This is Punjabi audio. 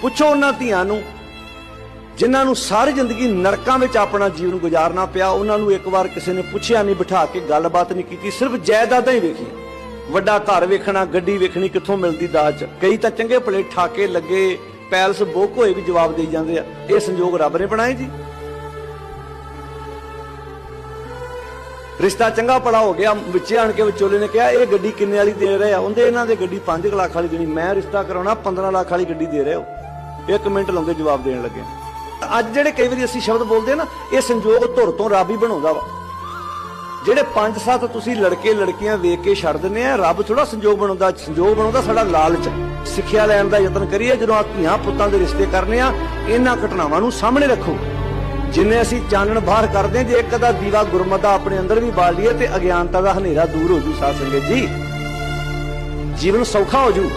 ਪੁੱਛੋ ਉਹਨਾਂ ਧੀਆਂ ਨੂੰ ਜਿਨ੍ਹਾਂ ਨੂੰ ਸਾਰੀ ਜ਼ਿੰਦਗੀ ਨਰਕਾਂ ਵਿੱਚ ਆਪਣਾ ਜੀਵਨ ਗੁਜ਼ਾਰਨਾ ਪਿਆ। ਉਹਨਾਂ ਨੂੰ ਇੱਕ ਵਾਰ ਕਿਸੇ ਨੇ ਪੁੱਛਿਆ ਨਹੀਂ, ਬਿਠਾ ਕੇ ਗੱਲਬਾਤ ਨਹੀਂ ਕੀਤੀ, ਸਿਰਫ ਜਾਇਦਾਦਾਂ ਹੀ ਵੇਖੀ। ਵੱਡਾ ਘਰ ਵੇਖਣਾ, ਗੱਡੀ ਵੇਖਣੀ ਕਿੱਥੋਂ ਮਿਲਦੀ ਦਾਜ ਚ। ਕਈ ਤਾਂ ਚੰਗੇ ਭਲੇ ਠਾਕੇ ਲੱਗੇ, ਪੈਲਸ ਬੁੱਕ ਹੋਏ ਵੀ ਜਵਾਬ ਦੇਈ ਜਾਂਦੇ ਆ। ਇਹ ਸੰਜੋਗ ਰੱਬ ਨੇ ਬਣਾਏ ਜੀ। ਰਿਸ਼ਤਾ ਚੰਗਾ ਭਲਾ ਹੋ ਗਿਆ, ਵਿੱਚੇ ਆਣ ਕੇ ਵਿਚੋਲੇ ਨੇ ਕਿਹਾ ਇਹ ਗੱਡੀ ਕਿੰਨੇ ਵਾਲੀ ਦੇ ਰਹੇ ਆ? ਉਹਦੇ ਇਹਨਾਂ ਦੇ ਗੱਡੀ 5 ਲੱਖ ਵਾਲੀ ਦੇਣੀ। ਮੈਂ ਰਿਸ਼ਤਾ ਕਰਾਉਣਾ 15 ਲੱਖ ਵਾਲੀ ਗੱਡੀ ਦੇ ਰਹੇ ਹੋ। 1 ਮਿੰਟ ਲਾਉਂਦੇ ਜਵਾਬ ਦੇਣ ਲੱਗੇ। ਅੱਜ ਜਿਹੜੇ ਕਈ ਵਾਰੀ ਅਸੀਂ ਸ਼ਬਦ ਬੋਲਦੇ ਨਾ, ਇਹ ਸੰਜੋਗ ਧੁਰ ਤੋਂ ਰੱਬ ਹੀ ਬਣਾਉਂਦਾ ਵਾ। ਜਿਹੜੇ 5-7 ਤੁਸੀਂ ਲੜਕੇ ਲੜਕੀਆਂ ਵੇਖ ਕੇ ਛੱਡ ਦਿੰਦੇ ਆ, ਰੱਬ ਥੋੜਾ ਸੰਜੋਗ ਬਣਾਉਂਦਾ। ਸੰਜੋਗ ਬਣਾਉਂਦਾ ਸਾਡਾ ਲਾਲਚ। ਸਿੱਖਿਆ ਲੈਣ ਦਾ ਯਤਨ ਕਰੀਏ। ਜਦੋਂ ਆ ਧੀਆਂ ਪੁੱਤਾਂ ਦੇ ਰਿਸ਼ਤੇ ਕਰਨੇ ਆ, ਇਹਨਾਂ ਘਟਨਾਵਾਂ ਨੂੰ ਸਾਹਮਣੇ ਰੱਖੋ। ਜਿੰਨੇ ਅਸੀਂ ਚਾਨਣ ਬਾਹਰ ਕਰਦੇ ਹਾਂ, ਜੇ ਇੱਕ ਦਾ ਦੀਵਾ ਗੁਰਮਤਿ ਦਾ ਆਪਣੇ ਅੰਦਰ ਵੀ ਬਾਲ ਲਈਏ ਤੇ ਅਗਿਆਨਤਾ ਦਾ ਹਨੇਰਾ ਦੂਰ ਹੋ ਜੂ। ਸਾਧ ਸੰਗਤ ਜੀ, ਜੀਵਨ ਸੌਖਾ ਹੋ ਜੂ।